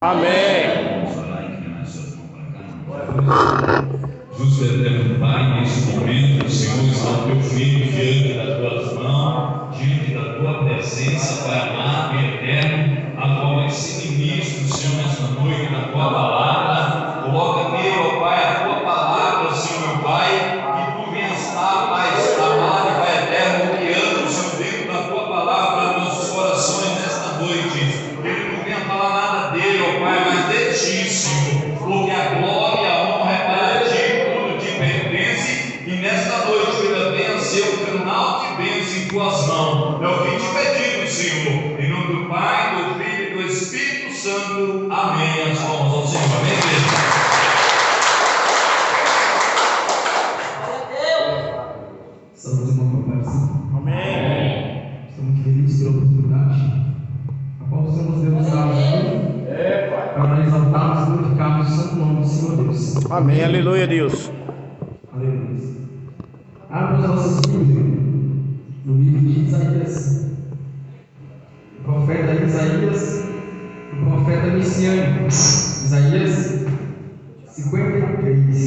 Amém. Justo eterno Pai, nesse momento, o Senhor está o teu filho diante das tuas mãos, diante da tua presença, Pai amado e eterno, a qual vai ser ministro, Senhor, nesta noite, da tua palavra. Coloca nele, ó Pai, a tua palavra, Senhor, meu Pai, que tu venhas estar, Pai amado e Pai eterno, guiando, Senhor, dentro da tua palavra, nossos corações nesta noite. Ele não venha falar nada dele, ó Pai, mas de ti, Senhor, porque a glória e a honra é para ti, tudo te pertence, e nesta noite ele venha ser o canal de bênção em tuas mãos. É o que te pedimos, Senhor, em nome do Pai, do Filho e do Espírito Santo. Amém. As palmas ao Senhor. Amém, igreja. Saúde, irmão, Pai Santo. Amém. Estou muito feliz pela oportunidade a qual o Senhor nos deu nos dar aqui para exaltarmos e glorificarmos o santo nome do Senhor Deus. Amém. Aleluia, Deus. Aleluia. Abra as nossas Bíblias no livro de Isaías. O profeta Isaías, o profeta messiânico. Isaías 53.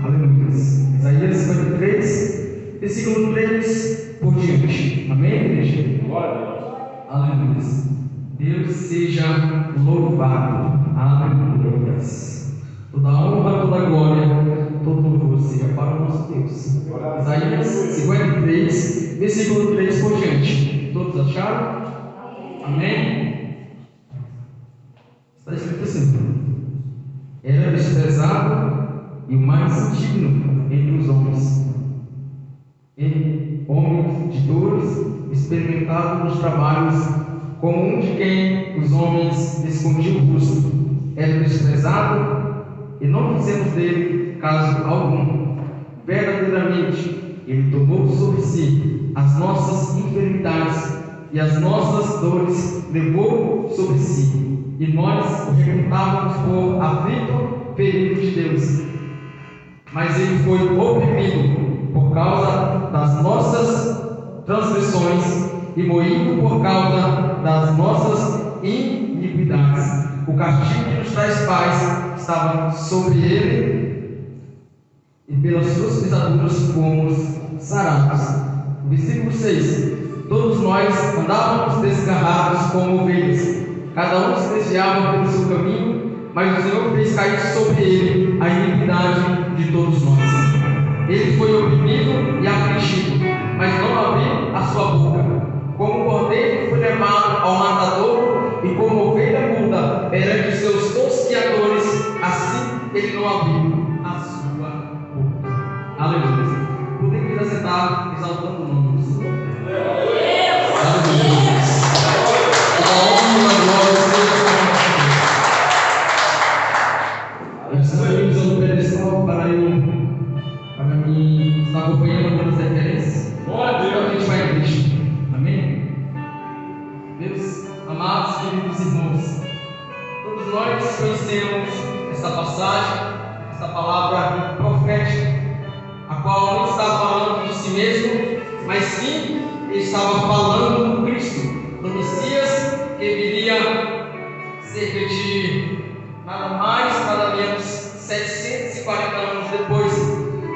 Aleluia. Isaías 53, versículo 3 por diante. Amém, igreja? Glória a Deus. Aleluia. Deus seja louvado. Aleluia. Toda honra, toda glória, todo louvor seja para o nosso Deus. Isaías 53, versículo 3 por diante. Todos acharam? Amém? Está escrito assim: era desprezado e o mais indigno entre os homens, homem de dores, experimentado nos trabalhos, como um de quem os homens escondiam o rosto. Era desprezado e não fizemos dele caso algum. Verdadeiramente, ele tomou sobre si as nossas enfermidades e as nossas dores levou sobre si. E nós o reputávamos por aflito, ferido de Deus. Mas ele foi oprimido por causa das nossas transgressões e moído por causa das nossas iniquidades. O castigo que nos traz paz estava sobre ele, e pelas suas pisaduras fomos sarados. Versículo 6: todos nós andávamos desgarrados como ovelhas, cada um se desviava pelo seu caminho, mas o Senhor fez cair sobre ele a iniquidade de todos nós. Ele foi oprimido e afligido, mas não abriu a sua boca. Como cordeiro foi levado ao matador, e como ovelha muda perante seus tosquiadores, assim ele não abriu a sua boca. Aleluia. Podemos assentar exaltando o nome do Senhor. Aleluia. A honra e a glória seja para Deus. Estamos no pedestal para mim estar acompanhando algumas referências. Glória a Deus. A gente vai em Cristo. Amém? Meus amados, queridos irmãos, todos nós conhecemos esta passagem, esta palavra profética, a qual não está falando de si mesmo, mas sim ele estava falando do Cristo, do Messias, que viria cerca de nada mais, nada menos 740 anos depois,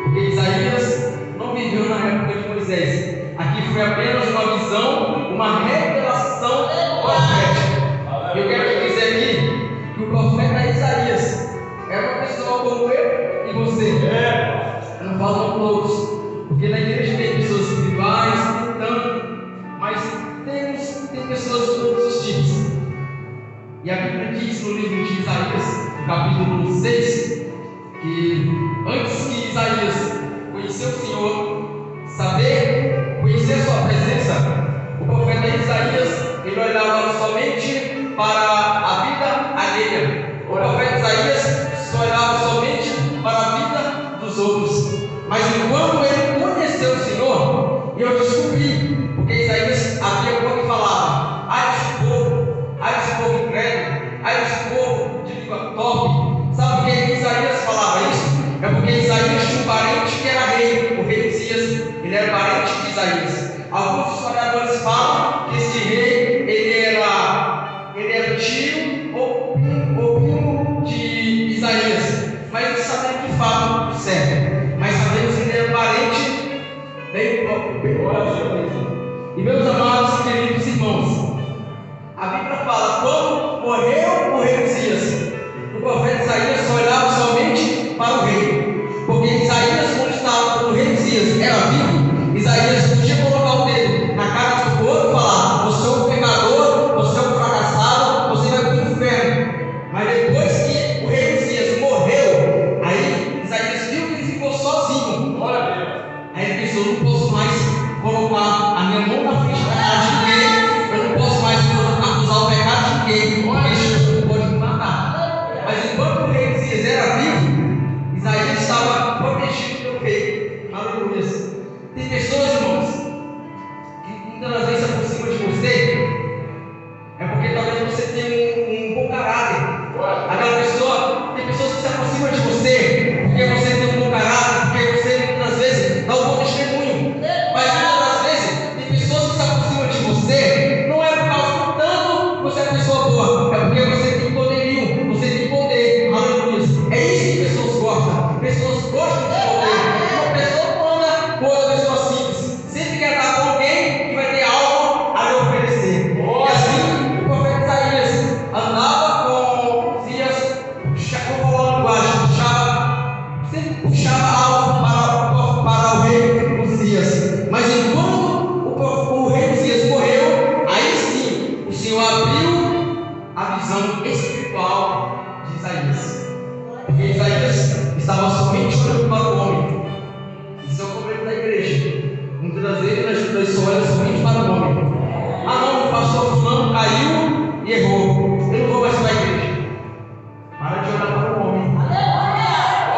porque Isaías não viveu na época de Moisés. Aqui foi apenas uma visão, uma revelação profética. Eu quero te dizer aqui que o profeta Isaías era uma pessoa como eu e você. Eu não falo com todos, porque na igreja tem pessoas espirituais, mas tem pessoas de todos os tipos. E a Bíblia diz no livro de Isaías, no capítulo 6, que antes que Isaías conheceu o Senhor, conhecer a sua presença, o profeta Isaías, ele olhava somente para a vida alheia. O profeta Isaías só olhava somente para a vida dos outros. Mas enquanto ele conheceu o Senhor, eu descobri, porque Isaías havia pouco falava: ai desse povo incrédulo, ai desse povo de língua torpe. Sabe por que Isaías falava isso? É porque Isaías tinha um parente que era rei, o rei Uzias. Ele era parente de Isaías. Alguns historiadores falam que esse rei ele era tio ou primo de Isaías, mas não sabemos de fato o certo. Mas sabemos que ele era parente bem próximo. E meus amados e queridos irmãos, a Bíblia fala: quando morreu o rei Uzias, o profeta Isaías só olhava somente para o rei, porque Isaías, quando estava com o rei Uzias, era vivo. Isaías podia colocar o dedo na cara do outro e falar: você é um pecador, você é um fracassado, você vai para o inferno. Mas depois que o rei Uzias morreu, aí Isaías viu que ele ficou sozinho. Glória a Deus. Aí ele pensou: não posso mais colocar a minha mão na frente da cara de ninguém, eu não posso mais acusar o pecado de ninguém, porque Jesus não pode me matar. Mas enquanto o rei Uzias era vivo, Isaías estava protegido pelo rei. Aleluia. Tem pessoas, irmãos, que muitas das vezes se aproximam de você, é porque talvez você tenha um bom caráter. Aquela pessoa, tem pessoas que se aproximam de você porque você tem um bom caráter, porque você muitas das vezes dá um bom testemunho. Mas muitas das vezes tem pessoas que se aproximam de você, não é por causa do tanto que você é pessoa boa, é porque você tem poderio, você tem poder. Aleluia. É isso que pessoas gostam. Pessoas gostam de poder. Uma pessoa não anda com outra pessoa simples, sempre quer estar com alguém que vai ter algo a lhe oferecer. E assim o profeta Isaías andava com Uzias, vou falar uma linguagem, sempre puxava algo para o rei Uzias. Mas enquanto o rei Uzias morreu, aí sim o Senhor abriu a visão espiritual de Isaías. Porque Isaías estava somente olhando para o homem. Isso é o problema da igreja. Muitas das vezes as pessoas olham somente para o homem. Ah não, o pastor fulano caiu e errou, eu não vou mais para a igreja. Para de olhar para o homem.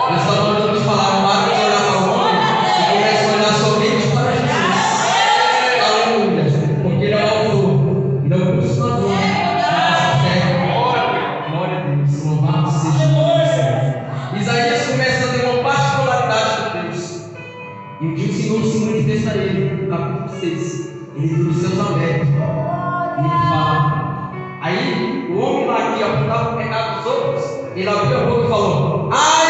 Nós estamos de falar: para de olhar para o homem e comece a olhar somente para Jesus. Aleluia. Porque ele é o autor, ele é o consumador da nossa fé. Glória a Deus. Louvado seja Deus. Isaías começa a ter uma particularidade com Deus. E o dia o Senhor se manifesta a ele, no capítulo 6. Ele viu os céus abertos. E ele fala. Aí o homem lá que apontava o pecado dos outros, ele abriu a boca e falou: ai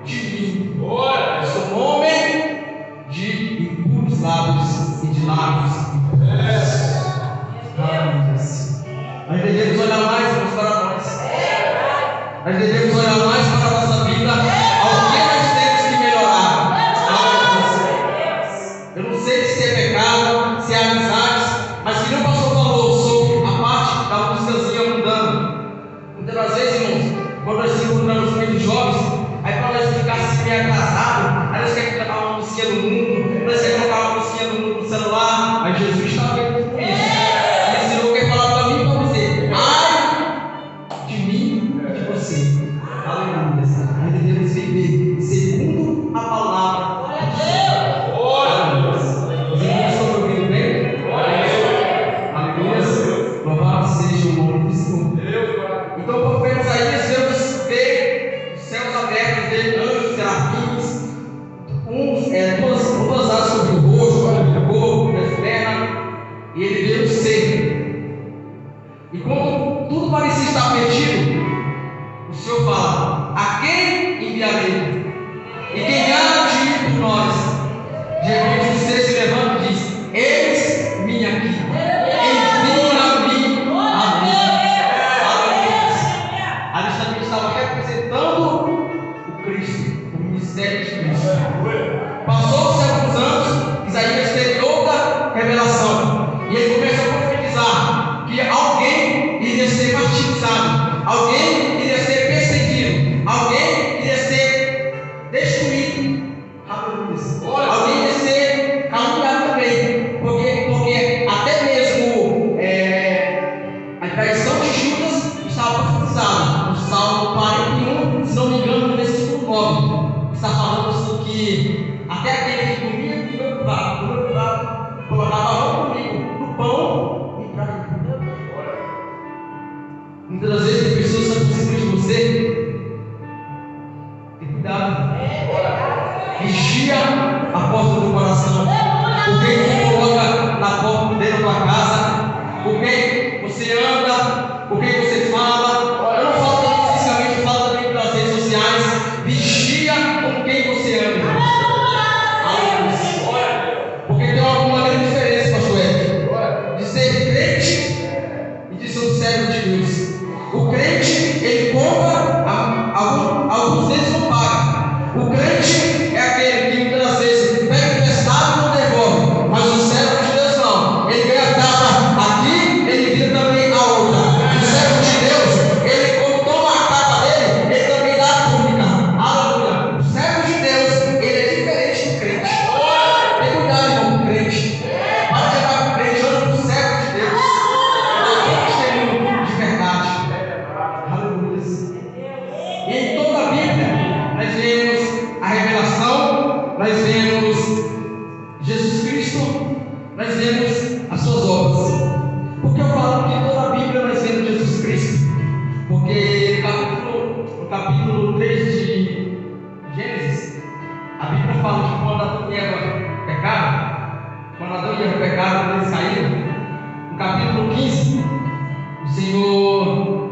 de mim, eu sou um homem de impuros lábios e de lábios impuros. Nós devemos olhar mais, irmãos, para nós. Nós devemos olhar mais para a nossa vida, ao que nós temos que melhorar. Eu não sei se é pecado, se é amizades, mas que nem o pastor falou sobre a parte da musicazinha mudando. Muitas das vezes, irmãos, quando nós nos encontramos muito jovens, aí para nós ficar assim meio atrasado, aí nós queremos colocar uma musiquinha no mundo, nós queremos colocar uma musiquinha no mundo no celular, mas Jesus está vendo tudo isso. E o Senhor quer falar para mim e para você: ai de mim e de você. Aleluia. Nós devemos viver segundo a palavra de Deus. Aleluia. Os irmãos estão me ouvindo bem? Aleluia. Louvado seja o nome do Senhor. Então o profeta Isaías vê os céus abertos, vê anjos, serafins, duas asas sobre o rosto, sobre o corpo, sobre as pernas, e ele vê o ser. E quando tudo parecia estar perdido, o Senhor fala: a quem enviarei? E quem há de ir por nós? De repente o ser se levanta e diz: eis-me aqui, envia-me a mim. Ali também estava representando o Cristo, o ministério de Cristo. Passou-se alguns anos, Isaías teve outra revelação, e ele começa a profetizar que alguém iria ser martirizado, alguém iria ser perseguido, alguém iria ser destruído. Alguém iria ser caluniado também, porque até mesmo a traição de Judas estava profetizada no Salmo 41, se não me engano, no versículo 9. Está falando assim que até aquele que comia do meu prato, colocava a mão comigo no pão e traía. Muitas das vezes tem pessoas que estão por cima de você. Tem cuidado. Vigia a porta do coração. O que você coloca na porta dentro da tua casa, o que você anda com quem você fala. Eu não falo também fisicamente, eu falo também pelas redes sociais. Vigia com quem você anda. Porque tem uma grande diferença, pastor Ed, de ser crente e de ser um servo de Deus. O crente, ele compra, alguns vezes não paga. O crente é aquele que muitas das vezes pega emprestado e não devolve. Mas o servo de Deus não. Ele ganha a capa aqui, ele vira também a outra. O servo de Deus, ele quando toma a capa dele, ele também dá a túnica. Aleluia. O servo de Deus, ele é diferente do crente. Tem cuidado, irmão, com o crente. Para de andar com o crente, anda com o servo de Deus. Ele é testemunho de verdade. Aleluia. E em toda a Bíblia, nós vemos a revelação, nós vemos Jesus Cristo, nós vemos as suas obras. Por que eu falo que em toda a Bíblia nós vemos Jesus Cristo? Porque no capítulo 3 de Gênesis, a Bíblia fala que quando Adão e Eva pecaram, quando eles caíram, no capítulo 15, o Senhor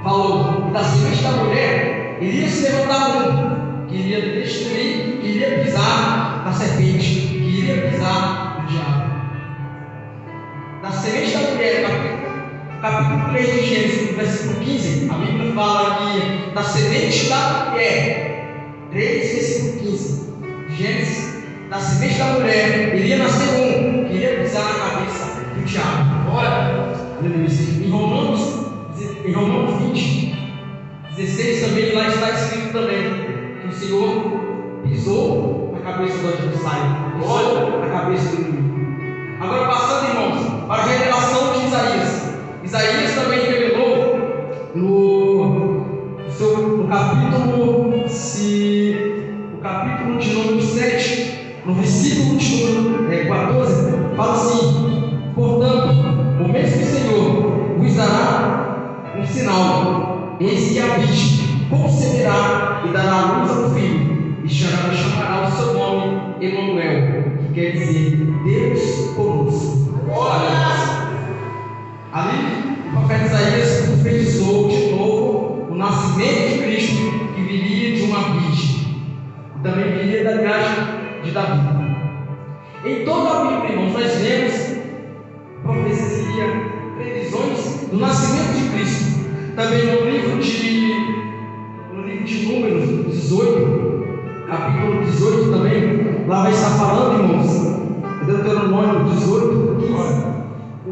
falou que da semente da mulher iria se levantar um que iria destruir, que iria pisar na serpente, que iria pisar no diabo. Da semente da mulher, capítulo 3 de Gênesis, versículo 15, a Bíblia fala que da semente da mulher, 3, versículo 15, Gênesis, da semente da mulher iria nascer um que iria pisar na cabeça do diabo. Ora, em Romanos 20, 16 também, lá está escrito também que o Senhor pisou na cabeça do adversário, pisou na cabeça do inimigo. Agora passando, irmãos, para a revelação de Isaías. Isaías também revelou no capítulo de número 7, no versículo de número 14, fala assim: portanto, o mesmo Senhor vos dará um sinal, eis que a virgem conceberá e dará a luz ao filho, e chamará o seu nome Emanuel, que quer dizer Deus conosco. Ali, o profeta Isaías profetizou de novo o nascimento de Cristo, que viria de uma virgem, e também viria da linhagem de Davi. Em toda a Bíblia, irmãos, nós vemos profecia, previsões do nascimento de Cristo. Também no livro de Números 18, capítulo 18 também, lá vai estar falando, irmãos, Deuteronômio 18, 15,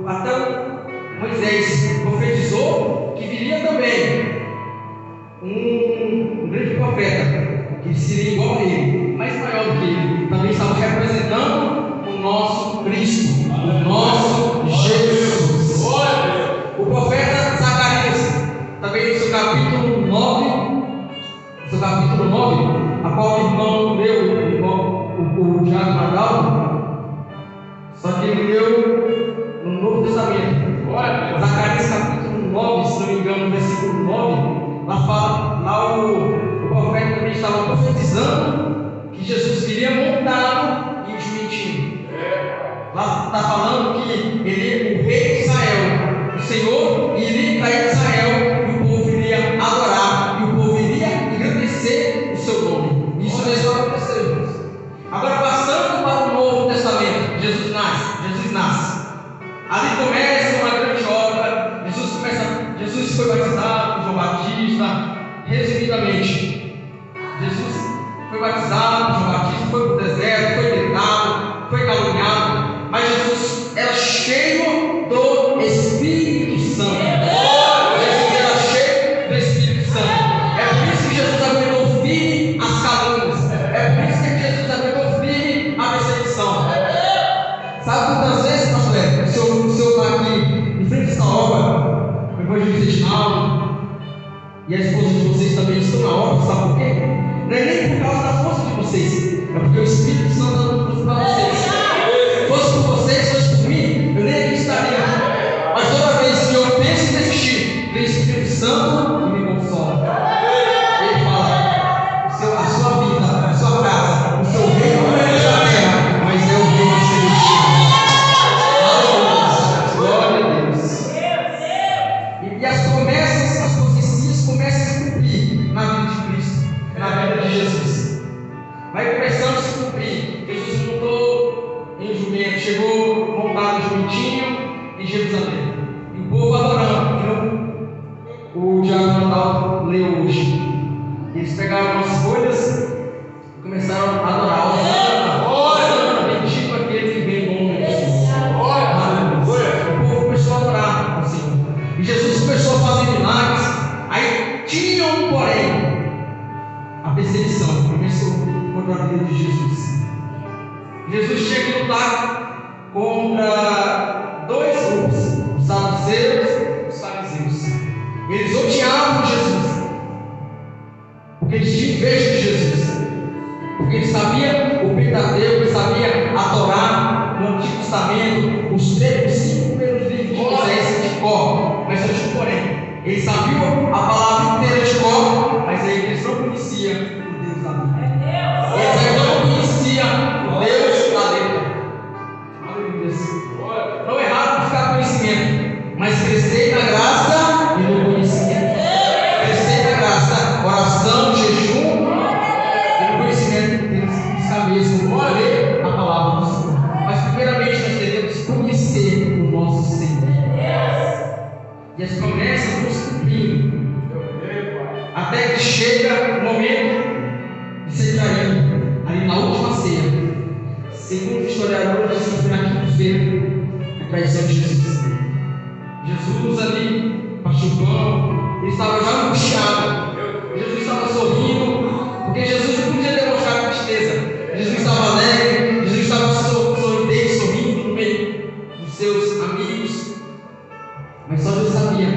até Moisés profetizou que viria também um grande profeta, que seria igual a ele, mas maior do que ele. Também estava representando o nosso Cristo, o nosso Jesus. O profeta Zacarias, também no seu capítulo 9, a qual o irmão leu, o Tiago Magal, só que ele leu no Novo Testamento. Zacarias capítulo 9, se não me engano, no versículo 9, lá o profeta também estava profetizando que Jesus viria montado em um jumentinho. Lá está falando que ele, o rei de Israel, o Senhor, iria trair Israel, e o povo iria adorar, e o povo iria engrandecer o seu nome. Isso mesmo aconteceu, irmãos. Agora, passando para o Novo Testamento, Jesus nasce. Ali começa uma grande obra. Jesus foi batizado por João Batista. Resumidamente, Jesus foi batizado por João Batista, foi para o deserto, foi tentado, foi caluniado, mas Jesus era cheio do Espírito Santo. Jesus era cheio do Espírito Santo. É por isso que Jesus aguentou firme as calúnias. É por isso que Jesus aguentou firme a perseguição. Sabe quantas vezes, pastor Ed, o senhor está aqui em frente a essa obra, o evangelista Reginaldo e a esposa de vocês também estão na obra, sabe por quê? Não é nem por causa da força de vocês, é porque o Espírito Santo está dando para vocês. Se fosse por vocês, se fosse por mim, eu nem aqui estaria. Mas toda vez que eu penso em desistir, vem o Espírito Santo e me consola. Ele fala: a sua vida, a sua casa, o seu reino não é da terra, mas é o reino celestial. Glória a Deus. E promessas, as profecias começam a se cumprir na vida de Cristo, na vida de Jesus. Vai começando a se cumprir. Jesus montou em jumento, chegou montado em jumentinho em Jerusalém. E o povo adorando, que o Diácono Natal leu hoje. Eles pegaram as folhas e começaram a adorar. Hosana, bendito aquele que vem em nome de Jesus. O povo começou a adorar ao Senhor. E Jesus começou a fazer milagres. Aí tinha um porém. A perseguição começou contra a vida de Jesus. Jesus chega a lutar contra dois grupos, os saduceus e os fariseus. Eles odiavam Jesus, porque eles tinham inveja de Jesus, porque eles sabiam o Pentateuco, eles sabiam a Torá, no Antigo Testamento, os 5 primeiros livros de Moisés de cor. Mas eu digo porém, eles sabiam a palavra inteira de cor, mas aí eles não conheciam o Deus da Bíblia. Eles ainda não conheciam o Deus da letra. Não é errado buscar conhecimento, mas crescer na graça e no conhecimento. Crescer na graça, oração, jejum e no conhecimento temos que buscar mesmo ler a palavra do Senhor. Mas primeiramente nós devemos conhecer o nosso Senhor. E as promessas vão se cumprindo até que chega o momento de ser traído, ali na última ceia. Segundo os historiadores, foi na quinta-feira a traição de Jesus. Jesus ali, machucando, ele estava já angustiado. Jesus estava sorrindo, porque Jesus não podia demonstrar tristeza. Jesus estava alegre, Jesus estava sorridente, sorrindo no meio dos seus amigos. Mas só Deus sabia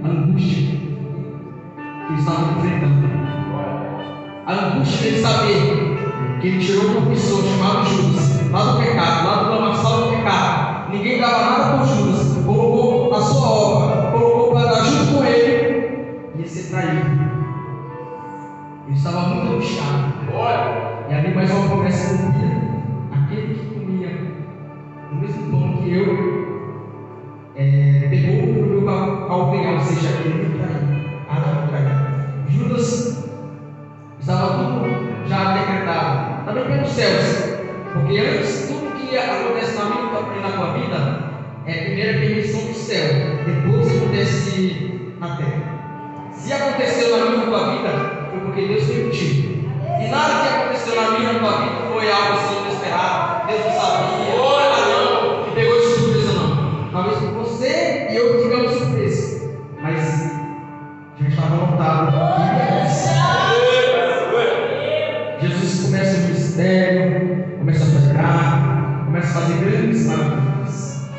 a angústia que ele estava enfrentando. A angústia dele saber que ele tirou uma pessoa chamada Judas, lá do pecado, lá do lamaçal do pecado. Ninguém dava nada por Judas, colocou a sua obra, colocou para dar junto com ele, e ia ser traído. Ele estava muito angustiado. E ali mais uma promessa cumprida. Aquele que comia o mesmo pão que eu, pegou o meu calcanhar, ou seja, ele me traiu. Judas estava tudo já decretado, também pelos céus, porque antes tudo que acontece na minha e na tua vida primeiro a permissão do céu, depois acontece na terra. Se aconteceu na minha e na tua vida, foi porque Deus permitiu. E nada que aconteceu na minha e na tua vida foi algo assim inesperado, Deus não sabia, que pegou de surpresa, não. Talvez por você e eu tivemos surpresa, mas já estava montado que ia acontecer. Jesus começa o ministério, começa a pregar, começa a fazer grandes maravilhas.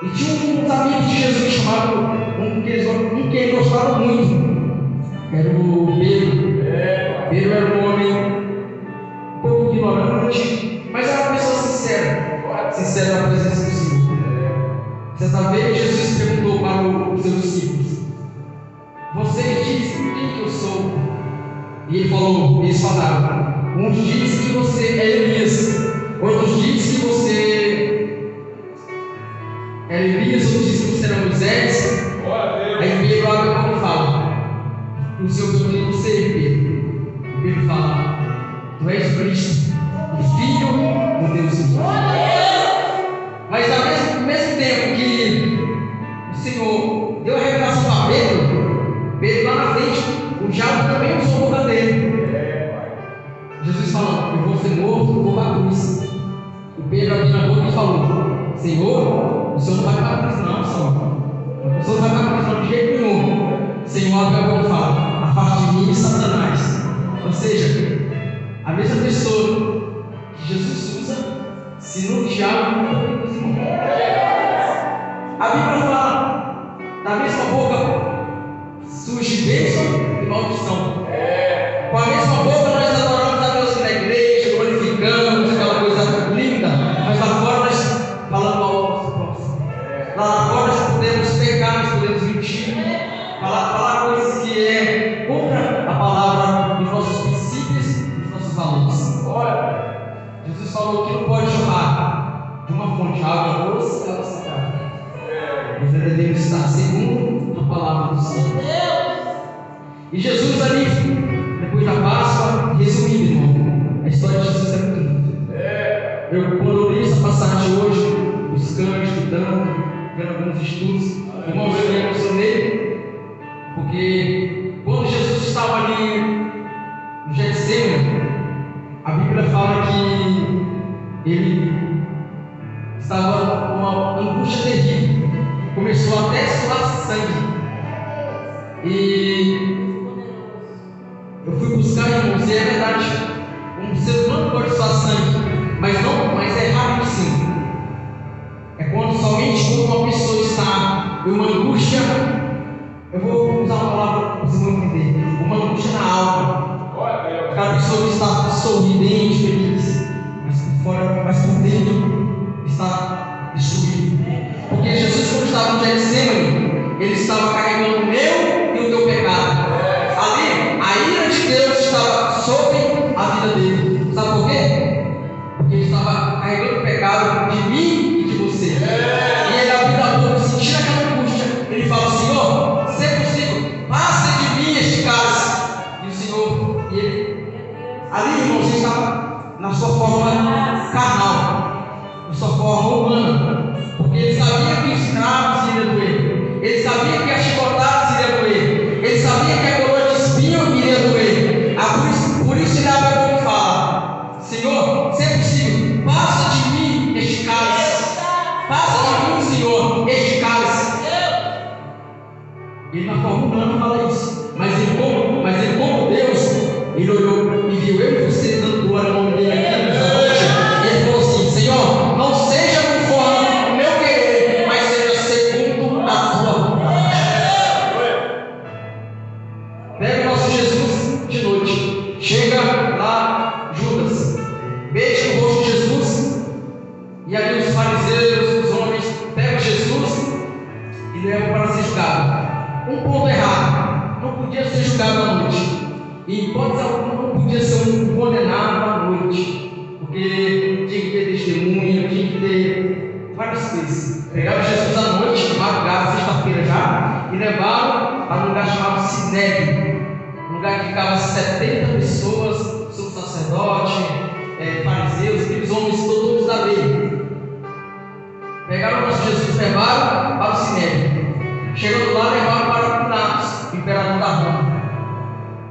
E tinha uns amigos de Jesus chamados, um que ele gostava muito, era o Pedro. Pedro era um homem um pouco ignorante, mas era uma pessoa sincera na presença do Senhor. Certa vez Jesus perguntou para os seus discípulos: vocês dizem quem que eu sou? E eles falaram: uns dizem que você é Elias, outros dizem que você é Elias, outros dizem que você era Moisés. Aí Pedro abre a boca e fala: o Senhor perguntou: você é Pedro? E Pedro fala: tu és Cristo, o Filho do Deus vivo. Mas ao mesmo tempo que o Senhor deu a revelação para Pedro lá na frente, o diabo também usou a boca dele. Jesus falou: eu vou ser morto, vou para a cruz. E Pedro abriu a boca e falou: Senhor, o Senhor não vai para a cruz, não, Senhor. O Senhor não vai para a cruz, não, de jeito nenhum. O Senhor abre a boca e fala: afaste de mim, Satanás. Ou seja, a mesma pessoa que Jesus usa, se no diabo não também nos irmãos. A Bíblia fala: da mesma boca surge bênção e maldição. Com a mesma boca nós adoramos a Deus na igreja, glorificamos, aquela coisa linda, mas lá fora nós falamos mal do nosso próximo. Lá fora nós podemos pecar, nós podemos mentir, falar coisas que é contra a palavra dos nossos princípios e dos nossos valores. Jesus falou que não pode jorrar de uma fonte água doce e água salgada. Nós devemos estar segundo a palavra do Senhor. E Jesus ali, depois da Páscoa, resumindo, irmão, a história de Jesus é muito linda. Quando eu li essa passagem hoje, buscando, estudando, vendo alguns estudos, irmãos, eu me emocionei, porque quando Jesus estava ali no Getsemane, a Bíblia fala que ele estava com uma angústia terrível, começou até a suar sangue. E eu fui buscar, irmãos, e é verdade, um ser humano pode suar sangue, mas é rápido sim. É somente quando uma pessoa está em uma angústia, eu vou usar uma palavra para vocês vão entender, uma angústia na alma. Aquela pessoa que está sorridente, feliz, mas por fora, mas por dentro está destruído. Porque Jesus, quando estava no Getsemane, ele estava carregando o meu e o teu pecado. Ali, a ira de Deus estava sobre a vida dele. Sabe por quê? Porque ele estava carregando o pecado de mim e de você. E ele abriu a boca, sentindo aquela angústia. Ele fala: Senhor, se é possível, passa de mim este cálice. E o Senhor, e ele, ali, irmãos, ele estava na sua forma carnal, na sua forma humana. Porque ele sabia que os escravos iriam doer. Ele sabia que as chicotadas iriam doer. Ele sabia que a coroa de espinho iria doer. Por isso ele abre a boca e fala: Senhor, se é possível, passa de mim este cálice. Passa de mim, Senhor, este cálice. Ele na forma humana fala isso. Mas ele como Deus, ele olhou e viu eu e você dando glória ao nome dele aqui nessa noite. E ele falou assim: Senhor, não seja conforme o meu querer, mas seja segundo a tua vontade. Pega o nosso Jesus de noite, chega lá, Judas, beija no rosto de Jesus, e ali os fariseus, os homens, pegam Jesus e levam para ser julgado. Um ponto errado: não podia ser julgado à noite. E em hipótese alguma não podia ser um condenado à noite, porque tinha que ter testemunha, tinha que ter várias coisas. Pegaram Jesus à noite, de madrugada, sexta-feira já, e levaram para um lugar chamado Sinédrio, um lugar que ficava 70 pessoas, sumo sacerdote, fariseus, aqueles homens todos da lei. Pegaram o nosso Jesus e levaram para o Sinédrio. Chegando lá, levaram para Pilatos, imperador da Roma.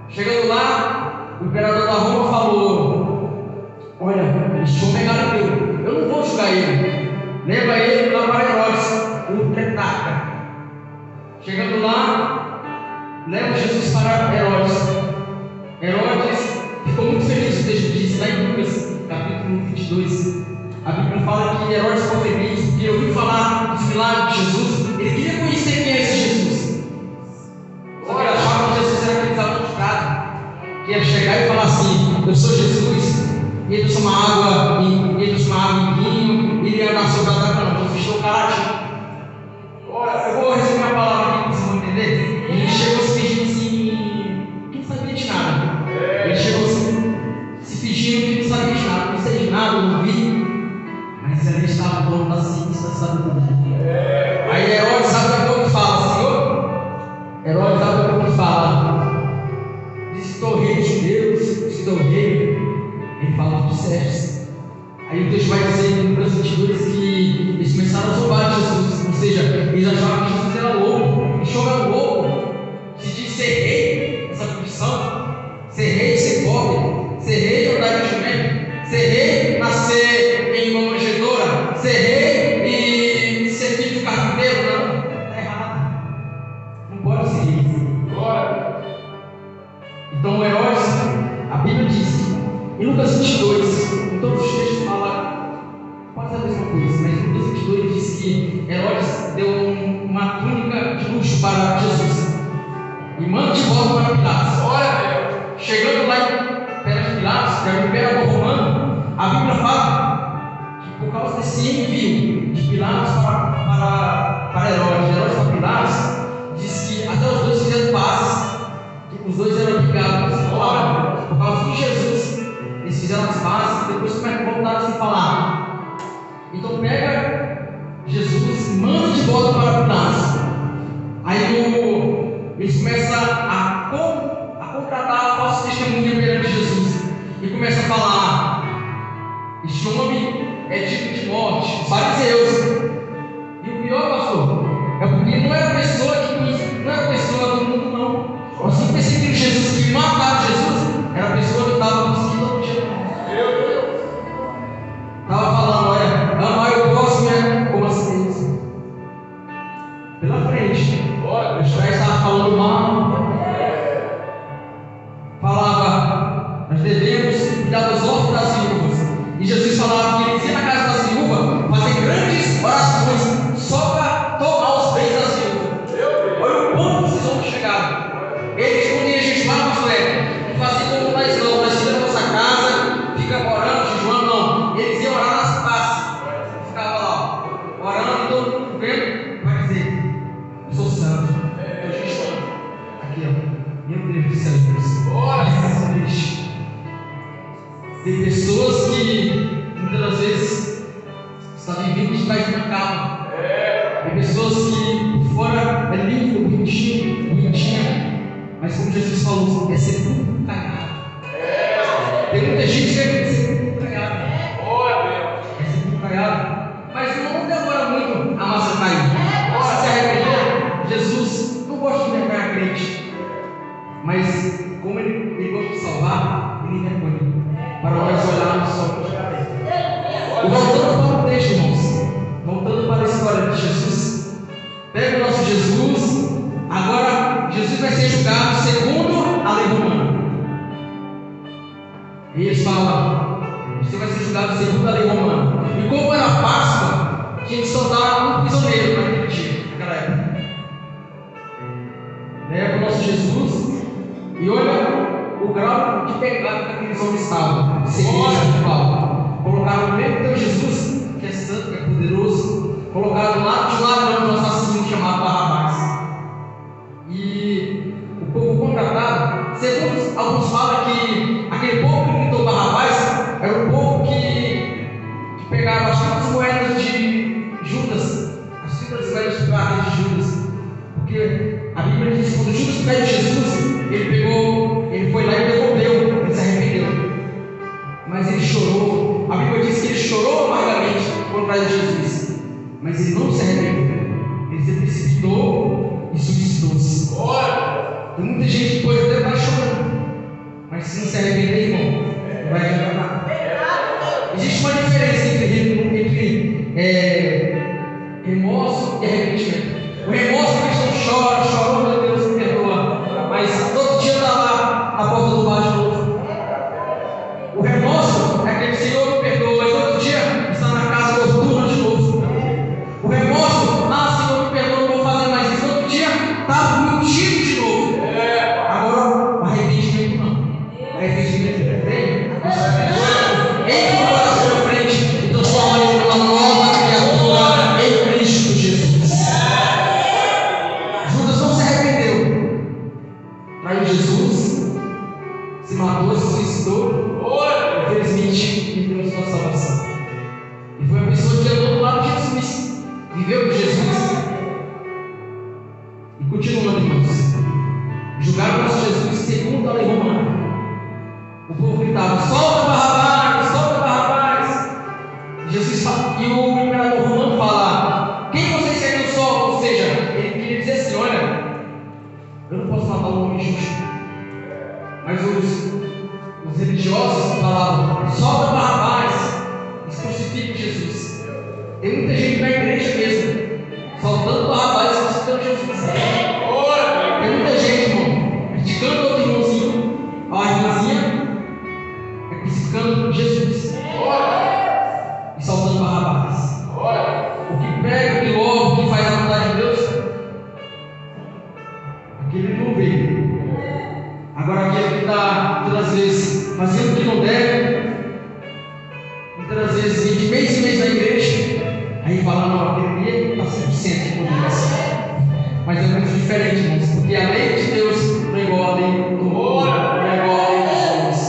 Chegando lá, o imperador da Roma falou: olha, este homem é galileu, eu não vou julgar ele. Leva ele lá para Herodes, o tetrarca. Chegando lá, leva Jesus para Herodes. Herodes ficou muito feliz, o texto diz lá em Lucas, capítulo 22. A Bíblia fala que Herodes ficou feliz porque ouviu falar dos milagres de Jesus. Ele queria conhecer quem é esse Jesus. Só que ele achava que Jesus era aquele desamostrado, que ia chegar e falar assim: eu sou Jesus, e ele trouxe uma água em vinho, e ele ia dar sobre a água. Não, então fechou o caratinho. Eu vou resumir a palavra aqui para vocês vão entender. Ele chegou se fingindo assim, que não sabia de nada. Ele chegou assim, se fingindo que não sabia de nada, não sei de nada, não vi. Mas ele estava pronto da ciência da sabedoria. Aí Herodes abre a boca e fala: Senhor, Herodes abre a boca e fala: diz que estou rei de Deus, diz que estou rei. Ele fala: tu disseste. Aí o texto vai dizer em Lucas 22 que eles começaram a zombar de Jesus, ou seja, eles achavam que Jesus era louco. Esse homem era louco. Se diz ser rei, essa profissão, ser rei, ser pobre, ser rei, andar de jumento, ser rei, nascer em uma manjedoura, ser rei e ser filho de carpinteiro, não, está errado. Não pode ser rei. Então Herodes, a Bíblia diz, em Lucas 22, em todos os textos fala quase a mesma coisa, mas em Lucas 22 diz que Herodes deu uma túnica de luxo para Jesus e manda de volta para Pilatos. Chegando lá perto de Pilatos, que era o imperador romano, a Bíblia fala que por causa desse envio de Pilatos para Herodes para Pilatos, diz que até os dois fizeram pazes, que os dois eram brigados por causa de Jesus. Eles fizeram as pazes e depois voltaram a se falar. Então pega Jesus, manda de volta para Pilatos. Aí eles começam a contratar falso testemunha perante Jesus e começam a falar: este homem é digno de morte, os fariseus. E o pior, pastor, é porque não era pessoa do mundo, não. Nós sempre perseguindo Jesus, que mataram Jesus, era a pessoa que estava conseguindo o dia. Estava falando: olha, amar o próximo é como a si mesmo. Pela frente, o Israel estava falando mal. Falava: nós devemos cuidar dos órfãos das viúvas. E Jesus falava que eles iam na casa das viúvas fazer grandes orações só para tomar os bens das viúvas. Olha o ponto que esses homens chegaram. Eles podiam jejuar, mas e fazer como nós não. Nós ficamos na nossa casa, fica orando, jejuando, não. Eles iam orar nas praças. Ficava lá, orando e todo mundo vendo, para dizer: eu sou santo, eu jejuando. Aqui, ó. Meu Deus do céu, Deus. Tem pessoas que muitas das vezes estão vivendo de trás de uma cama. Tem pessoas que por fora é lindo, bonitinha, mas como Jesus falou, é ser tudo caiado. Tem muita gente que quer ser tudo caiado. É ser tudo caiado. Mas não demora muito a massa cair. Se arrepender, Jesus não gosta de negar a crente. Mas como ele gosta de salvar, ele recolhe para nós olharmos só para o e voltando para o texto, irmãos, voltando para a história de Jesus, pega o nosso Jesus. Agora Jesus vai ser julgado segundo a lei romana. E eles falam: você vai ser julgado segundo a lei romana. E como era a Páscoa, tinha que soltar um prisioneiro naquele dia, naquela época. Leva o nosso Jesus e olha o grau de pecado que aqueles homens estavam. Colocaram no meio do teu Jesus, que é santo, que é poderoso, colocaram do lado de um ladrão, um assassino chamado Barrabás. E o povo contratado, segundo alguns falam que aquele povo que gritou Barrabás era o povo que pegava as 30 moedas de Judas, as 30 moedas de prata de Judas. Porque a Bíblia diz que quando Judas pede Jesus, ele foi lá e devolveu, ele se arrependeu. Mas ele chorou. A Bíblia diz que ele chorou amargamente por trás de Jesus. Mas ele não se arrependeu. Ele se precipitou e suicidou-se. Tem muita gente que pode até estar chorando, mas se não se arrepender, irmão, não vai adiantar nada. Existe uma diferença entre remorso e arrependimento. O remorso é que a pessoa chora, meu Deus, me perdoa. Mas todo dia está lá na porta do bar de novo. O remorso é aquele: Senhor, me perdoa, mas todo dia está na casa noturna de novo. O remorso: Senhor, me perdoa, não vou fazer mais isso. Todo dia está mentindo de novo. Agora, o arrependimento não. O arrependimento vem, entra o coração na frente e transforma ele numa nova criatura em Cristo Jesus. Judas não se arrependeu, traiu Jesus, se matou, se suicidou. Infelizmente, perdeu sua salvação. E foi a pessoa que andou do lado de Jesus, viveu com Jesus. E continuando, irmãos, julgaram nosso Jesus segundo a lei romana. O povo gritava: solta Barrabás, solta Barrabás. Jesus fala, e o imperador romano fala: quem vocês querem que eu solte? Ou seja, ele queria dizer assim: olha, eu não posso matar um homem justo. Mas os religiosos falavam: solta Barrabás, eles crucificam Jesus. Tem muita gente na igreja mesmo, soltando Barrabás e crucificando Jesus. Tem muita gente, irmão, criticando outro irmãozinho, a irmãzinha, crucificando Jesus e soltando Barrabás. O que prega, o que louva, o que faz a vontade de Deus, aquele não veio. Agora aquele que está todas as vezes fazendo o que não deve, muitas das vezes vem de mês em mês na igreja, aí fala: não, aquele dia está 100% de poder. Mas é muito diferente, irmãos, porque a lei de Deus não é igual a lei do mundo, não é igual a lei dos homens.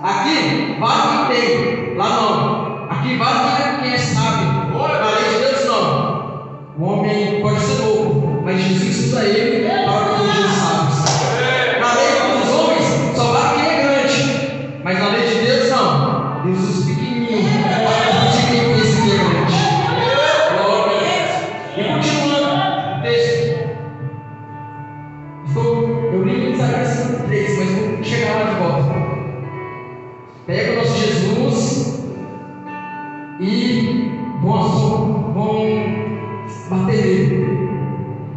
Aqui vale quem tem, lá não. Aqui vale quem é sábio. Na lei de Deus não. O homem pode ser louco, mas Jesus usa ele para corrigir os sábios. Eu li em Isaías 53, mas vou chegar lá de volta. Pega o nosso Jesus e vão bater nele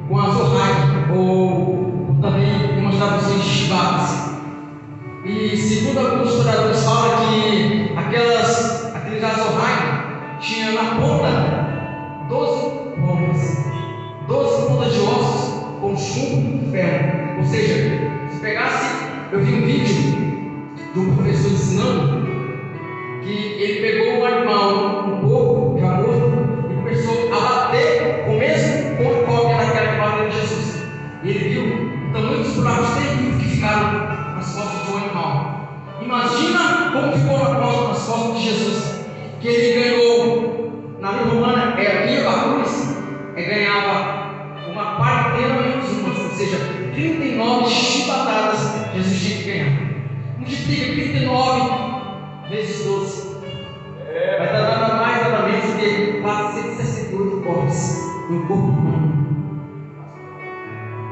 com azorraia, ou também em umas traduções de chibatas. E segundo alguns historiadores falam que aqueles azorraia tinha na ponta 12 pontas de ossos com chumbo e ferro. Ou seja, se pegasse, eu vi um vídeo de um professor ensinando que ele pegou um animal, um porco já morto, e começou a bater com o mesmo corpo daquela que bateu em Jesus. E ele viu o tamanho dos buracos terríveis que ficaram nas costas do animal. Imagina como ficou nas costas de Jesus, que ele ganhou na lei romana, a cruz, ganhava uma quarentena menos uma, ou seja, 39 chibatadas Jesus tinha que ganhar. Multiplica 39 vezes 12. Vai dar nada mais, nada menos que 468 corpos no corpo humano.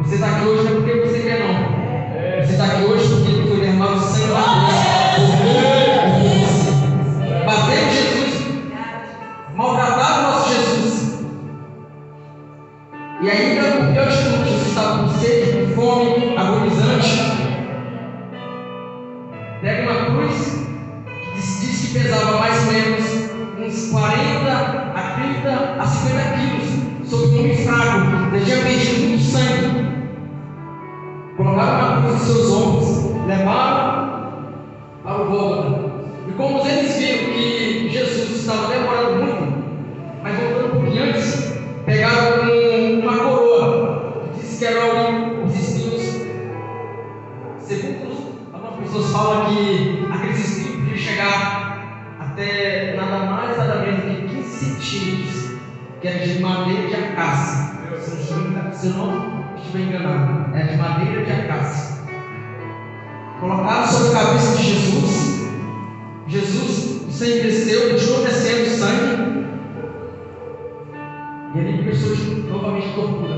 Você está aqui hoje não é porque você quer, não. Você está aqui hoje porque foi derramado o sangue da cruz. Bateu Jesus, maltrataram o nosso Jesus. E ainda, o pior de tudo, Jesus estava com sede, com fome, agonizante. Pega uma cruz que diz que pesava mais ou menos uns 40 a 30 a 50 quilos sobre um homem fraco, já tinha perdido muito sangue. Colocaram uma cruz em seus ombros, levaram para o Gólgota. E como eles viram que Jesus estava demorando muito, mas voltando um pouquinho antes, pegaram uma coroa, que disse que eram os espinhos. Segundo algumas pessoas falam que aqueles espinhos podiam chegar até nada mais, nada menos que 15 centímetros, que era de madeira de acácia. Se eu não estiver enganado, é de madeira de acácia. Colocaram sobre a cabeça de Jesus. Jesus, o sangue desceu, continuou descendo o sangue. E ele começou novamente tortura.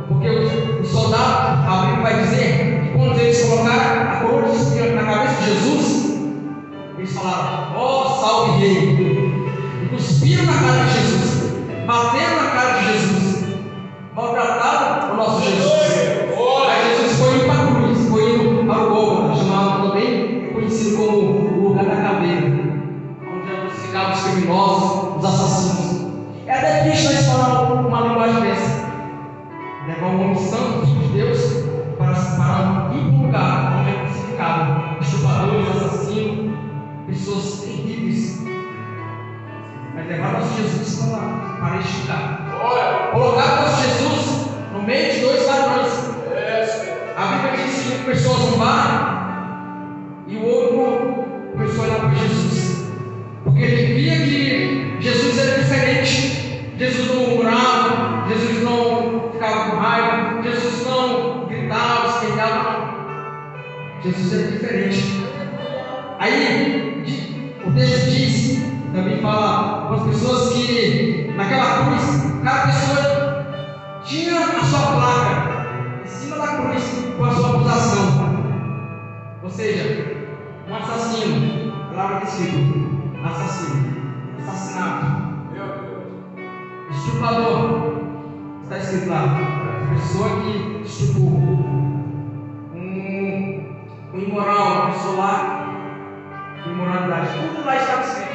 Porque o soldado, a Bíblia vai dizer que quando eles colocaram a coroa de espinho na cabeça de Jesus, eles falaram: ó, salve rei! E cuspiram na cara de Jesus, bateram na cara de Jesus, maltrataram o nosso Jesus. Aí Jesus foi indo para a cruz, foi indo para o Gólgota, chamado também conhecido como o lugar da caveira, onde eram crucificados os criminosos, os assassinos. É até triste nós falar uma linguagem dessa. Levar um homem santo, filho de Deus, para ir para um lugar onde é crucificado estupradores, assassinos, pessoas terríveis. Mas levar nosso Jesus para lá, para esticar. Colocar nosso Jesus no meio de dois ladrões. A Bíblia diz que uma pessoa zombar e o outro começou a olhar para Jesus, porque ele via que Jesus era diferente. Jesus não murmurava, Jesus não ficava com raiva, Jesus não gritava, espelhava, não. Jesus era diferente. Aí o texto diz, também fala com as pessoas que naquela cruz, cada pessoa tinha a sua placa em cima da cruz com a sua acusação. Ou seja, um assassino, palavra escrito, assassino, assassinato, estuprador, está escrito lá, pessoa que estuprou, um imoral, uma pessoa lá, imoralidade, tudo lá estava escrito.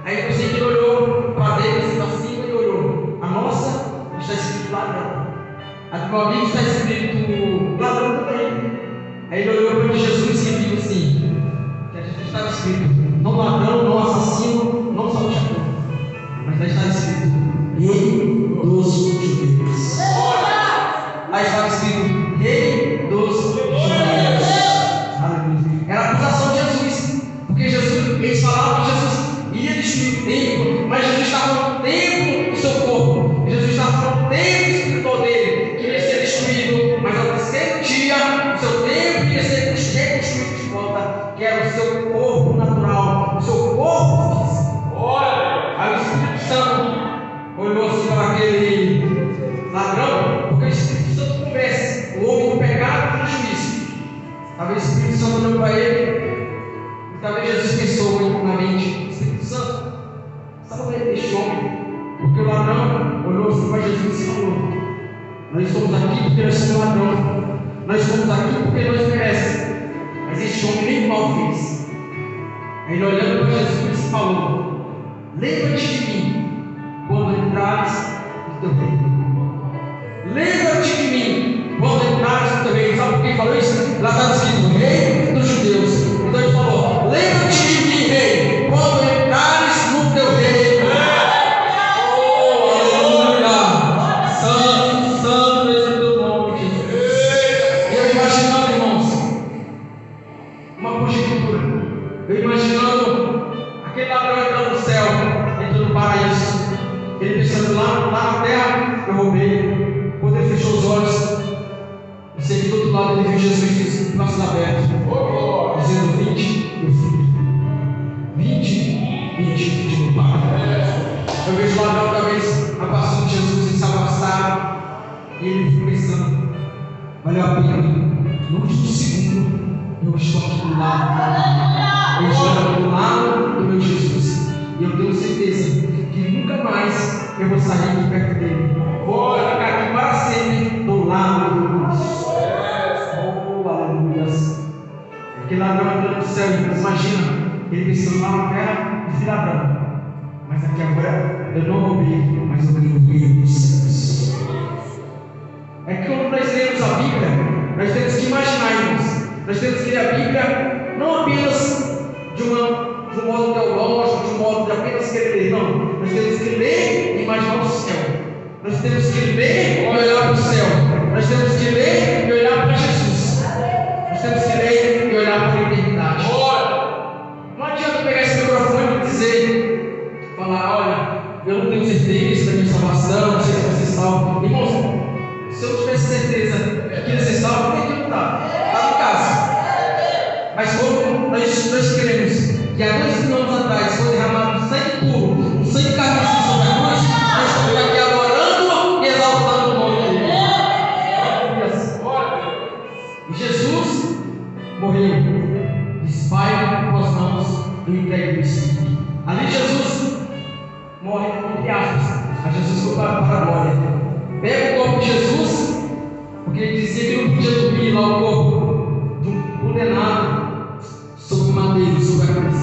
Aí eu sei que ele olhou para dentro, assim, e olhou, a nossa está escrito ladrão, a do meu amigo está escrito ladrão também. Aí ele olhou para Jesus e viu assim, que a gente estava escrito, não ladrão, não assassino, não salteador, mas lá está escrito, Rei dos Judeus. Lá estava escrito, Rei dos Judeus. Era a acusação de Jesus, porque Jesus, eles falavam que Jesus ia destruir o templo, mas Jesus estava no templo do seu corpo. Jesus estava no templo espiritual dele, que ia ser destruído, mas ao terceiro dia Talvez o Espírito Santo olhou para ele, e talvez Jesus pensou na mente: Espírito Santo, salva este homem. Porque o ladrão olhou assim para Jesus e falou: nós estamos aqui porque nós somos ladrão, nós estamos aqui porque nós merecemos, mas este homem nem mal fez. Aí ele olhando para Jesus falou: lembra-te de mim quando entrares no teu reino. Lembra-te de mim quando entrares no teu reino. Sabe por que ele falou isso? Lá está escrito: Rei dos judeus. Então ele falou: lembra-te de mim, rei, quando entrares no teu reino. Eu imaginando aquele ladrão entrando no céu, entrando no paraíso. Ele pensando: lá na terra eu roubei. Quando ele fechou os olhos, eu sei que do outro lado ele viu Jesus de braços abertos, dizendo: 20 eu fui. 20 no Pai. Eu vejo o ladrão outra vez abraçando Jesus e se abraçaram. E ele ficou pensando: valeu a pena. No último segundo eu estou aqui do lado. Eu estou aqui do lado do meu Jesus. E eu tenho certeza que nunca mais eu vou sair aqui perto dele. Vou ficar aqui para sempre do lado do meu Deus. Oh, aleluia. Aquele ladrão entrando no céu. Imagina ele pensando lá na terra: esse ladrão. Mas aqui agora eu não roubei, mas eu roubei os céus. É que quando nós lemos a Bíblia, nós temos que imaginar, irmãos. Nós temos que ler a Bíblia não apenas de um modo teológico, de um modo de apenas querer ler, não. Nós temos que ler e imaginar o céu. Nós temos que ler e olhar para o céu. Nós temos que ler e olhar para Jesus. Nós temos que ler e olhar para a eternidade. Não adianta pegar esse microfone e dizer, falar: olha, eu não tenho certeza da minha salvação, não sei se você é salvo. Irmãos, se eu tivesse certeza que ia ser salvo, por que eu não estava? Estava em casa. Mas como nós queremos que há 2000 anos atrás foi derramado sangue puro, um sangue carmesim sobre a cruz, nós estamos aqui adorando e exaltando o nome dele. E Jesus morreu, disse: Pai, com as mãos eu entrego o Espírito. Ali Jesus morre, entre aspas, a Jesus foi para a glória. Pega o corpo de Jesus, porque ele dizia que não podia dormir lá o corpo de um condenado sobre o madeiro, sobre a cruz.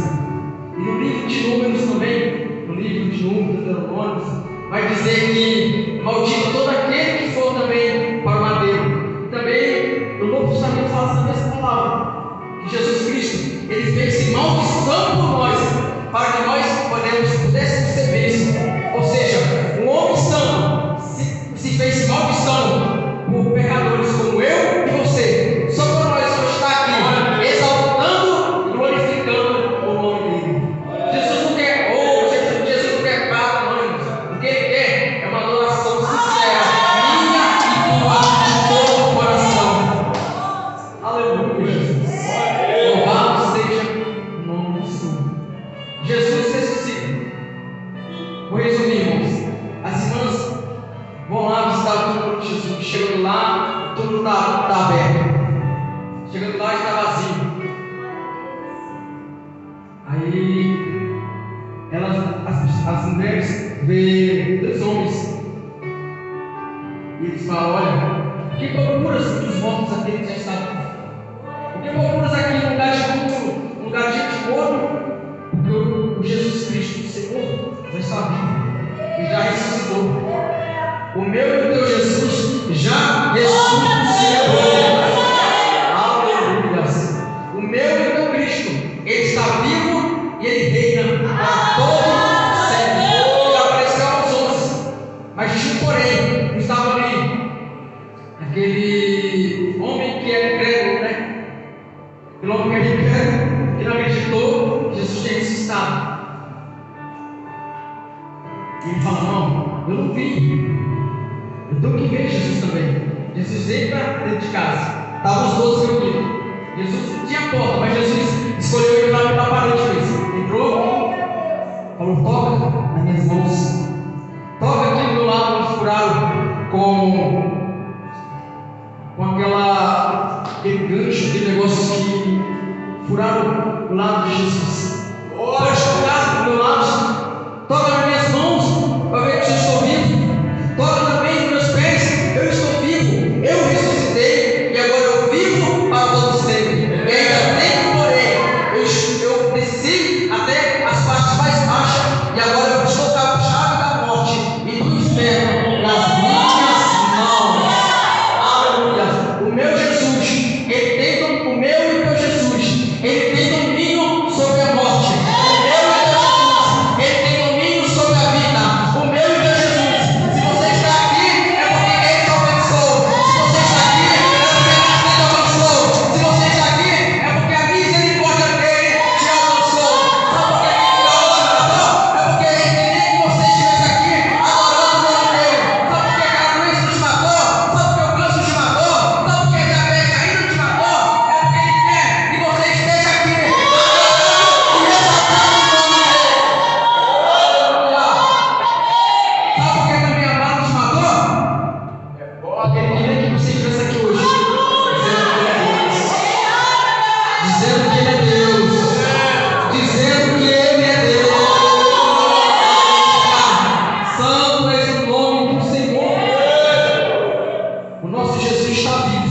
E no livro de Números também, no livro de Números, Deuteronômios, vai dizer que maldito todo aquele que for também para o madeiro. Também o Novo Testamento fala essa mesma palavra, que Jesus Cristo, ele fez-se maldição por nós, para que nós pudéssemos ser bênçãos. Ou seja, um homem santo se fez maldição por pecadores como eu e você, só para nós hoje estar aqui exaltando e glorificando o nome dele. Jesus não quer pago, não. O que ele quer é uma adoração sincera, minha e tua, de todo o coração. Aleluia, Jesus. Louvado seja o nome do Senhor. Jesus ressuscita. Vou resumir, irmãos. As irmãs vão lá visitar o túmulo de Jesus. Chegando lá, o túmulo está aberto. Chegando lá, está vazio. Aí as mulheres veem 2 homens e eles falam: olha, por que procuras os mortos aqui que já está vivo? Por que procuras aqui um lugar de túmulo, um lugar de gente morto? Porque o Jesus Cristo, o Senhor, já está vivo e já ressuscitou. O meu e o teu Jesus já ressuscitou. Aleluia. O meu e o teu Cristo, ele está vivo e ele reina para todo sempre. Ele apareceu aos 11, mas tinha um porém, não estava ali aquele homem que era incrédulo, né? Aquele homem que era incrédulo, que não acreditou que Jesus tinha ressuscitado. E ele fala: não, eu não vi. Eu tenho que ver Jesus também. Jesus entra dentro de casa. Estavam os 12 reunidos. Jesus não tinha porta, mas Jesus escolheu entrar pela parede mesmo. Entrou, falou: toca nas minhas mãos. Toca aqui do meu lado, onde furaram com aquele gancho, aquele negócio que furaram o lado de Jesus. Pode tocar no meu lado, toca nas minhas mãos, para ver se eu estou vivo. Toca também nos meus pés, eu estou vivo, eu ressuscitei e agora eu vivo para todos sempre. E ainda tenho, porém, eu desci até as partes mais baixas e agora eu estou com a chave da morte e do inferno nas minhas mãos. Aleluia! O meu Jesus, ele tem o meu e o teu Jesus, ele tem domínio sobre a morte. O meu e o teu Jesus, ele tem domínio sobre a vida. O meu e o teu Jesus, se você está aqui, é porque ele te alcançou. Se você está aqui, é porque ele te alcançou. Se você está aqui, é porque a misericórdia dele te alcançou. Sabe por que ele te alcançou? É porque ele queria que você estivesse aqui adorando o nome dele. Sabe por que a doença te matou? Sabe por que o câncer te matou? Sabe por que a diabetes ainda te matou? É porque ele quer que você esteja aqui adorando e exaltando o nome dele. Aleluia! Sabe por que também a bala te matou? Ele queria que você estivesse aqui hoje dizendo que ele é Deus, dizendo que ele é Deus. Santo é o nome do Senhor. O nosso Jesus está vivo.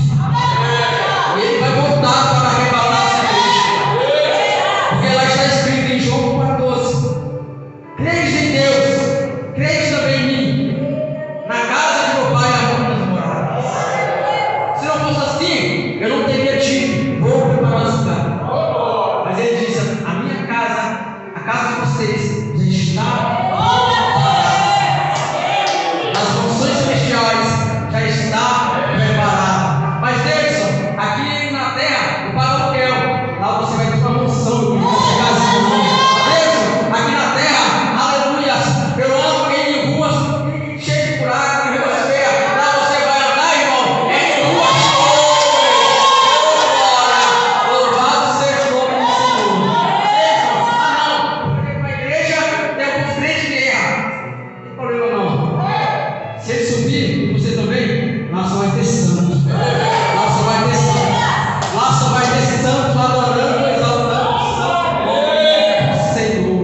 E ele vai voltar para arrebatar essa igreja. Porque lá está escrito em João 14: creis em Deus, creis também em mim. Na casa de meu pai há muitas moradas. Se não fosse assim, eu não teria dito, vou preparar esse lugar. Mas ele disse: a minha casa, a casa de vocês, já está preparada. As mansões celestiais já está preparada. Mas Deus, aqui na terra, eu pago aluguel. Lá você vai ter uma mansão, eu vou chegar assim. Deus, aqui na terra, aleluia, eu ando em ruas cheias de buracos, em ruas feias. Lá você vai andar, irmão, em ruas boas. Glória, louvado seja o nome do Senhor. Não, porque na igreja tem alguns crentes de guerra. Não tem problema não. Se ele subir, você também, lá só vai ter santo. Lá só vai ter santo. Lá só vai ter santo adorando, exaltando o santo nome do Senhor.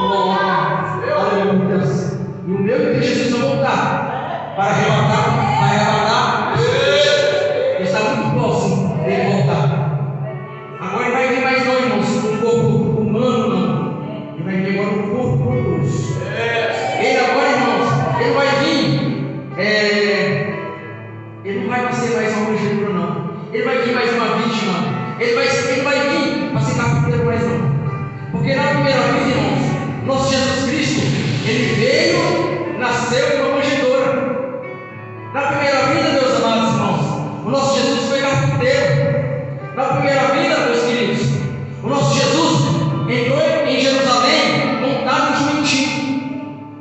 Glória, aleluia. E o meu e o teu Jesus vão voltar para arrebatar. Ele está muito próximo de voltar. Agora ele vai vir mais não, irmãos, um corpo humano, não. Ele vai vir agora um corpo glorioso. Ele agora, irmãos, ele vai vir, ele não vai ser mais uma manjedoura, não. Ele vai vir mais uma vítima. Ele vai vir para ser carpinteiro mais não. Porque na primeira vida, irmãos, nosso Jesus Cristo, ele veio, nasceu em uma manjedoura. Na primeira vida, meus amados irmãos, o nosso Jesus foi carpinteiro. Na primeira vida, meus queridos, o nosso Jesus entrou em Jerusalém montado em jumentinho.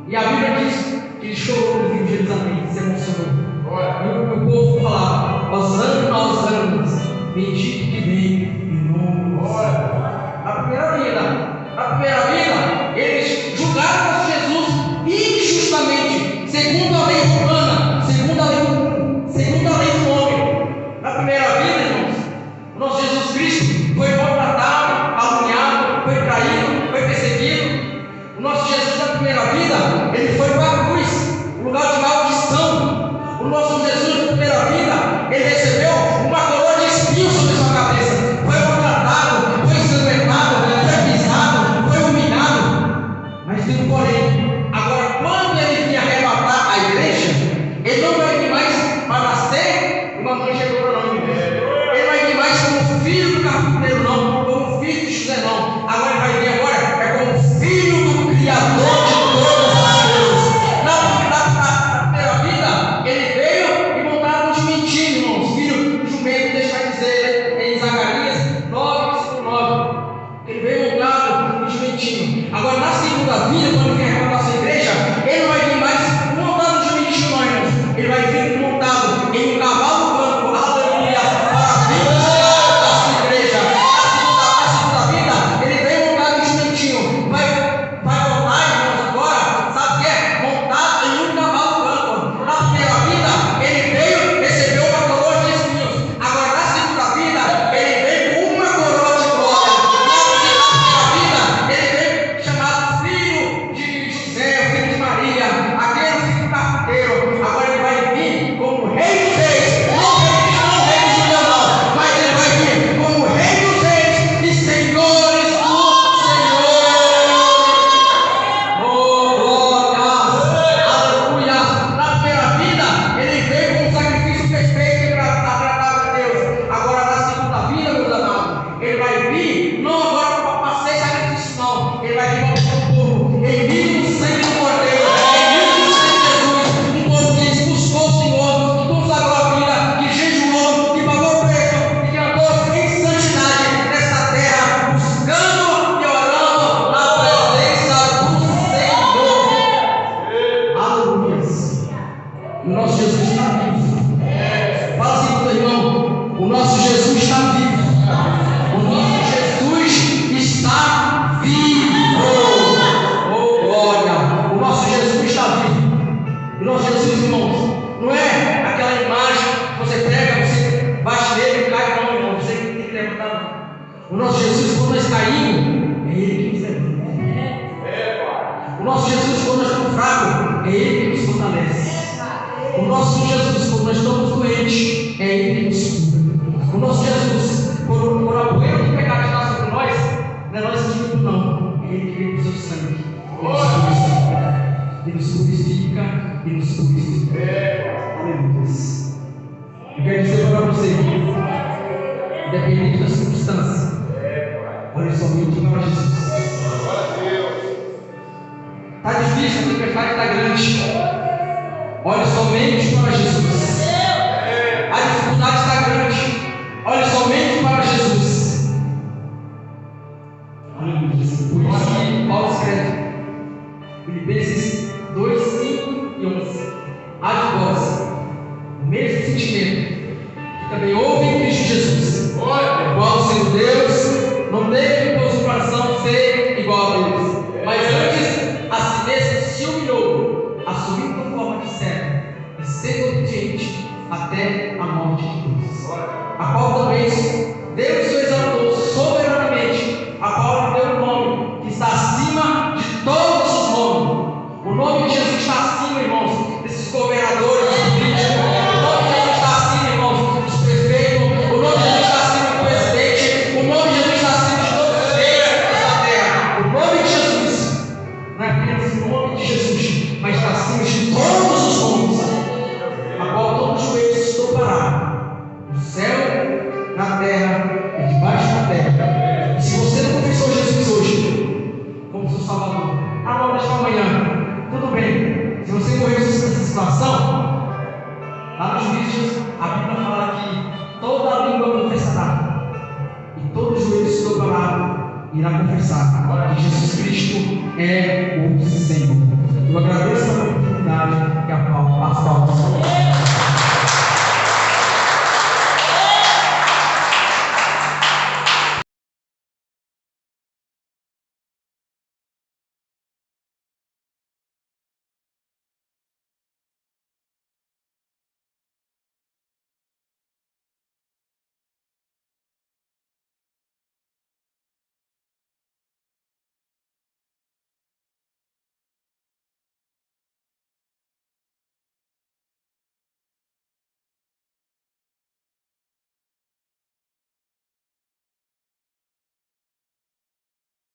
E a Bíblia diz que ele chorou no rio de Jerusalém, se emocionou. E o povo falava: Hosana aos anjos, bendito que vem em nome do Senhor. Na primeira vida, eles julgaram o nosso Jesus injustamente, segundo a lei romana, segundo a lei do homem. Na primeira vida, irmãos, o nosso Jesus Cristo foi maltratado, caluniado, foi traído, foi perseguido. O nosso Jesus, na primeira vida, ele foi para a cruz, lugar de maldição. O nosso Jesus, na primeira vida, ele recebeu uma coroa de espinhos sobre O nosso Jesus, quando nós caímos, é Ele que nos levanta. O nosso Jesus, quando nós estamos fracos, é Ele que nos fortalece. O nosso Jesus, quando nós estamos doentes, é Ele que nos cura. O nosso Jesus, quando a poeira do pecado está sobre nós, não é nós que nos não, é Ele que vem com o seu sangue. Ele nos purifica e nos purifica. Aleluia. Eu quero dizer para você, independente das circunstâncias, olhe somente para Jesus. Está difícil, a tempestade está grande. Olhe somente para Jesus. A dificuldade está grande. Olhe somente para Jesus. Aleluia. Por isso que Paulo escreve Filipenses 2, 5 e 11. Há de vós o mesmo sentimento que também houve em Cristo Jesus, o qual, sendo Deus, não teve que pôs o coração ser igual a Deus, mas antes a si mesmo se humilhou, assumindo a forma de servo e sendo obediente até a morte de cruz, a qual também Deus o exaltou soberanamente, a qual lhe deu o nome que está acima de todos os nomes. O nome de Jesus está acima, irmãos, desses governadores, dos políticos. O nome de Jesus está acima, irmãos, dos prefeitos. O nome de Jesus está acima do presidente. O nome de Jesus está acima de todos os reis dessa terra. O nome de Jesus não é apenas o nome de Jesus, mas está acima de todos os nomes, a qual todos os joelhos se dobrarão, no céu, na terra e debaixo da terra. E se você não confessou Jesus hoje como seu Salvador, não deixa para amanhã. Tudo bem, se você morrer nessa situação, lá nos Juízes, a Bíblia fala que toda a língua confessará, e todo joelho se dobrará e irá confessar que Jesus Cristo é o Senhor. Eu agradeço a oportunidade que a Paulo